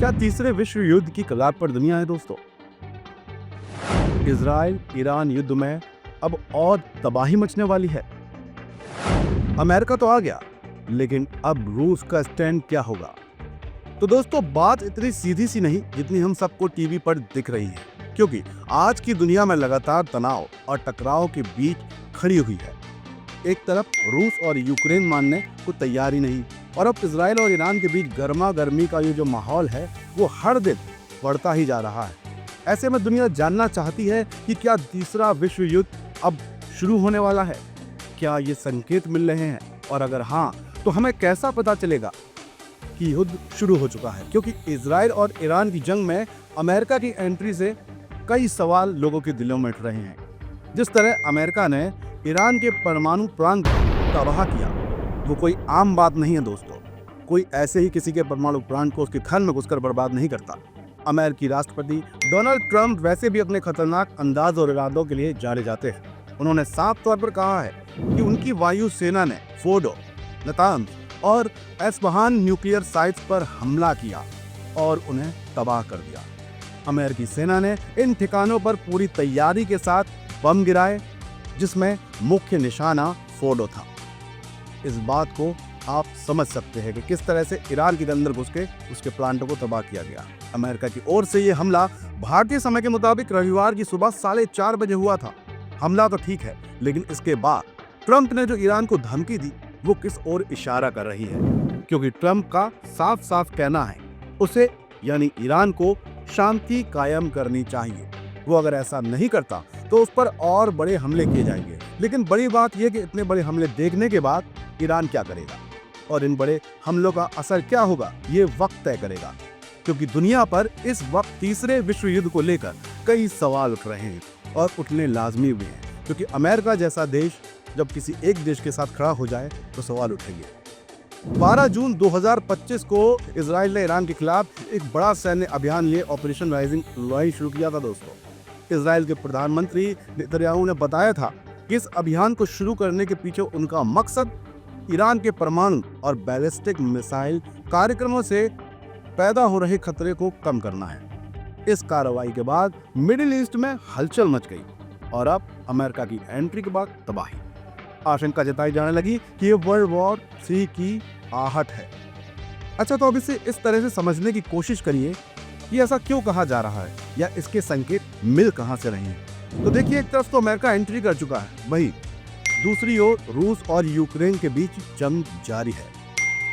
क्या तीसरे विश्व युद्ध की कगार पर दुनिया है दोस्तों? इजराइल ईरान युद्ध में अब और तबाही मचने वाली है। अमेरिका तो आ गया, लेकिन अब रूस का स्टैंड क्या होगा? तो दोस्तों, बात इतनी सीधी सी नहीं जितनी हम सबको टीवी पर दिख रही है, क्योंकि आज की दुनिया में लगातार तनाव और टकराव के बीच खड़ी हुई है। एक तरफ रूस और यूक्रेन मानने को तैयार ही नहीं, और अब इजराइल और ईरान के बीच गर्मा गर्मी का ये जो माहौल है वो हर दिन बढ़ता ही जा रहा है। ऐसे में दुनिया जानना चाहती है कि क्या तीसरा विश्व युद्ध अब शुरू होने वाला है? क्या ये संकेत मिल रहे हैं, और अगर हाँ तो हमें कैसा पता चलेगा कि युद्ध शुरू हो चुका है? क्योंकि इजराइल और ईरान की जंग में अमेरिका की एंट्री से कई सवाल लोगों के दिलों में उठ रहे हैं। जिस तरह अमेरिका ने ईरान के परमाणु प्लांट को तबाह किया, वो कोई आम बात नहीं है दोस्तों। कोई ऐसे ही किसी के परमाणु प्लांट को उसके घर में घुसकर बर्बाद नहीं करता। अमेरिकी राष्ट्रपति डोनाल्ड ट्रंप वैसे भी अपने खतरनाक अंदाज और इरादों के लिए जाने जाते हैं। उन्होंने साफ तौर पर कहा है कि उनकी वायु सेना ने फोर्डो, नातांज और एस्फहान न्यूक्लियर साइट्स पर हमला किया और उन्हें तबाह कर दिया। अमेरिकी सेना ने इन ठिकानों पर पूरी तैयारी के साथ बम गिराए, जिसमें मुख्य निशाना फोर्डो था। इस बात को आप समझ सकते हैं कि किस तरह से ईरान के अंदर घुस के उसके प्लांटों को तबाह किया गया। अमेरिका की ओर से यह हमला भारतीय समय के मुताबिक रविवार की सुबह 4:30 बजे हुआ था। हमला तो ठीक है, लेकिन इसके बाद ट्रंप ने जो ईरान को धमकी दी वो किस ओर इशारा कर रही है? क्योंकि ट्रंप का साफ साफ कहना है उसे यानी ईरान को शांति कायम करनी चाहिए। वो अगर ऐसा नहीं करता तो उस पर और बड़े हमले किए जाएंगे। लेकिन बड़ी बात यह कि इतने बड़े हमले देखने के बाद ईरान क्या करेगा और इन बड़े हमलों का असर क्या होगा, ये वक्त तय करेगा। क्योंकि दुनिया पर इस वक्त तीसरे विश्व युद्ध को लेकर कई सवाल उठ रहे हैं और उठने लाजमी भी हैं। क्योंकि अमेरिका जैसा देश जब किसी एक देश के साथ खड़ा हो जाए तो सवाल उठेंगे। 12 जून 2025 को इजराइल ने ईरान के खिलाफ एक बड़ा सैन्य अभियान लिए ऑपरेशन राइजिंग लाइन शुरू किया था दोस्तों। इजराइल के प्रधानमंत्री नेतन्याहू ने बताया था कि इस अभियान को शुरू करने के पीछे उनका मकसद ईरान के परमाणु और बैलिस्टिक मिसाइल कार्यक्रमों से पैदा हो रहे खतरे को कम करना है। इस कार्रवाई के बाद मिडिल ईस्ट में हलचल मच गई और अब अमेरिका की एंट्री के बाद तबाही। आशंका जताई जाने लगी कि ये वर्ल्ड वॉर 3 की आहट है। अच्छा, तो अब इसे इस तरह से समझने की कोशिश करिए कि ऐसा क्यों कहा जा रहा है या इसके संकेत मिल कहां से रहे हैं। तो देखिए, एक तरफ तो अमेरिका एंट्री कर चुका है, वहीं दूसरी ओर रूस और यूक्रेन के बीच जंग जारी है।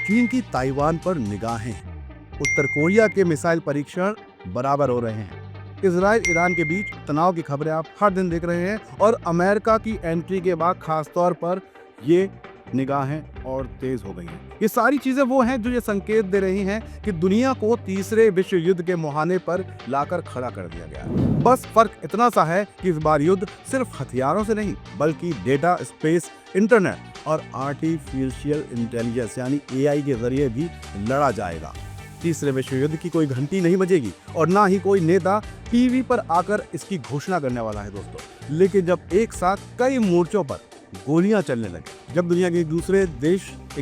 चीन की ताइवान पर निगाहें हैं। उत्तर कोरिया के मिसाइल परीक्षण बराबर हो रहे हैं। इजराइल ईरान के बीच तनाव की खबरें आप हर दिन देख रहे हैं और अमेरिका की एंट्री के बाद खासतौर पर ये निगाहें और तेज हो गई हैं। ये सारी चीजें वो हैं जो ये संकेत दे रही हैं कि दुनिया को तीसरे विश्व युद्ध के मुहाने पर लाकर खड़ा कर दिया गया है। बस फर्क इतना सा है कि इस बार युद्ध सिर्फ हथियारों से नहीं, बल्कि डेटा, स्पेस, इंटरनेट और आर्टिफिशियल इंटेलिजेंस यानी AI के जरिए भी लड़ा जाएगा। तीसरे विश्व युद्ध की कोई घंटी नहीं बजेगी और ना ही कोई नेता टीवी पर आकर इसकी घोषणा करने वाला है दोस्तों। लेकिन जब एक साथ कई मोर्चों पर गोलियां चलने लगे, जब दुनिया के एक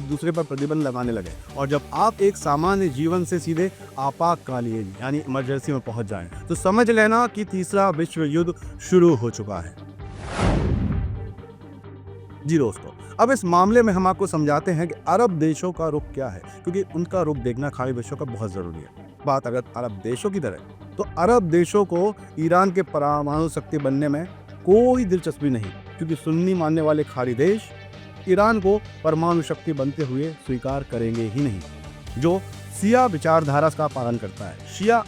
दूसरे पर प्रतिबंध लगाने लगे और जब आप एक सामान्य जीवन से सीधे आपातकालीन यानी इमरजेंसी में पहुंच जाएं, तो समझ लेना कि तीसरा विश्व युद्ध शुरू हो चुका है। जी दोस्तों, अब इस मामले में हम आपको समझाते हैं कि अरब देशों का रुख क्या है, क्योंकि उनका रुख देखना खाड़ी देशों का बहुत जरूरी है। बात अगर अरब देशों की तरह, तो अरब देशों को ईरान के परमाणु शक्ति बनने में कोई दिलचस्पी नहीं, क्योंकि सुन्नी मानने वाले खाड़ी देश ईरान को परमाणु शक्ति बनते हुए स्वीकार करेंगे ही नहीं। जो शिया विचारधारा का पालन करता है, शिया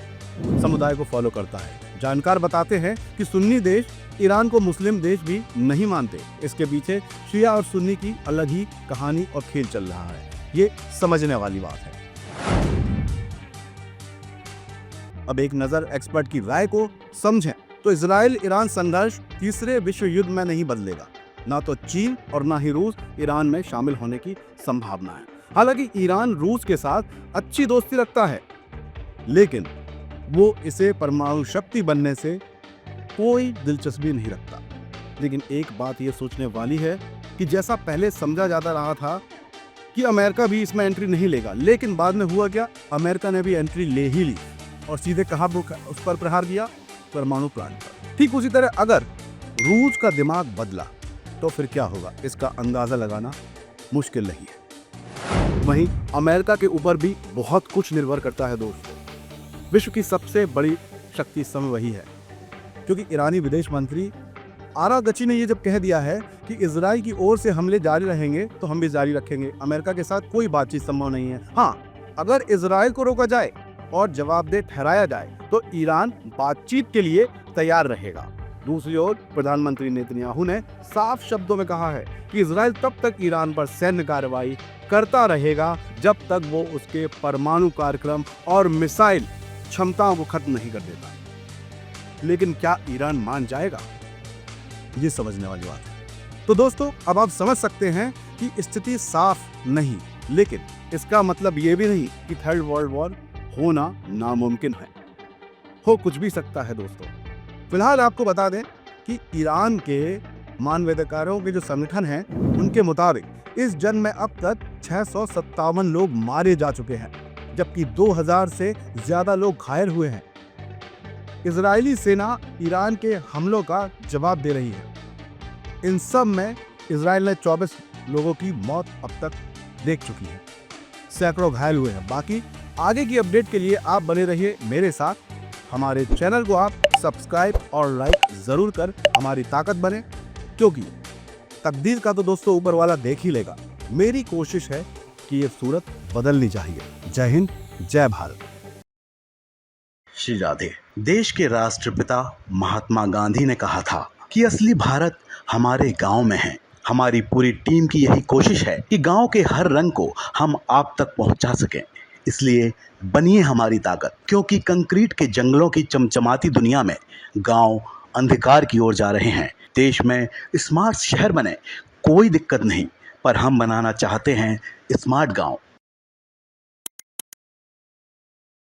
समुदाय को फॉलो करता है। जानकार बताते हैं कि सुन्नी देश ईरान को मुस्लिम देश भी नहीं मानते। इसके पीछे शिया और सुन्नी की अलग ही कहानी और खेल चल रहा है। ये समझने वाली बात है। अब एक नजर एक्सपर्ट की राय को समझें तो इजराइल ईरान संघर्ष तीसरे विश्व युद्ध में नहीं बदलेगा। ना तो चीन और ना ही रूस ईरान में शामिल होने की संभावना है। हालांकि ईरान रूस के साथ अच्छी दोस्ती रखता है, लेकिन वो इसे परमाणु शक्ति बनने से कोई दिलचस्पी नहीं रखता। लेकिन एक बात ये सोचने वाली है कि जैसा पहले समझा जाता रहा था कि अमेरिका भी इसमें एंट्री नहीं लेगा, लेकिन बाद में हुआ क्या, अमेरिका ने भी एंट्री ले ही ली। और सीधे कहाँ उस पर प्रहार किया? परमाणु प्लांट पर। ठीक उसी तरह अगर रूस का दिमाग बदला तो फिर क्या होगा, इसका अंदाजा लगाना मुश्किल नहीं है। वहीं अमेरिका के ऊपर भी बहुत कुछ निर्भर करता है दोस्तों। विश्व की सबसे बड़ी शक्ति इस समय वही है, क्योंकि ईरानी विदेश मंत्री आरागची ने ये जब कह दिया है कि इजराइल की ओर से हमले जारी रहेंगे तो हम भी जारी रखेंगे, अमेरिका के साथ कोई बातचीत संभव नहीं है। हाँ, अगर इजराइल को रोका जाए और जवाबदेह ठहराया जाए तो ईरान बातचीत के लिए तैयार रहेगा। दूसरी ओर प्रधानमंत्री नेतन्याहू ने साफ शब्दों में कहा है कि इजराइल तब तक ईरान पर सैन्य कार्रवाई करता रहेगा जब तक वो उसके परमाणु कार्यक्रम और मिसाइल क्षमताओं को खत्म नहीं कर देता। लेकिन क्या ईरान मान जाएगा, ये समझने वाली बात है। तो दोस्तों, अब आप समझ सकते हैं कि स्थिति साफ नहीं, लेकिन इसका मतलब ये भी नहीं कि थर्ड वर्ल्ड वॉर होना नामुमकिन है। हो कुछ भी सकता है दोस्तों। फिलहाल आपको बता दें कि ईरान के मानवाधिकारों के जो संगठन हैं, उनके मुताबिक इस जंग में अब तक 657 लोग मारे जा चुके हैं, जबकि 2000 से ज्यादा लोग घायल हुए हैं। इजरायली सेना ईरान के हमलों का जवाब दे रही है। इन सब में इजराइल ने 24 लोगों की मौत अब तक देख चुकी है, सैकड़ों घायल हुए हैं। बाकी आगे की अपडेट के लिए आप बने रहिए मेरे साथ। हमारे चैनल को आप सब्सक्राइब और लाइक जरूर कर हमारी ताकत बने, क्योंकि तकदीर का तो दोस्तों ऊपर वाला देख ही लेगा। मेरी कोशिश है कि ये सूरत बदलनी चाहिए। जय हिंद, जय भारत। श्री राधे। देश के राष्ट्रपिता महात्मा गांधी ने कहा था कि असली भारत हमारे गांव में है। हमारी पूरी टीम की यही कोशिश है कि गांव के हर रंग को हम आप तक पहुंचा सकें। इसलिए बनिए हमारी ताकत, क्योंकि कंक्रीट के जंगलों की चमचमाती दुनिया में गांव अंधकार की ओर जा रहे हैं। देश में स्मार्ट शहर बने, कोई दिक्कत नहीं, पर हम बनाना चाहते हैं स्मार्ट गांव।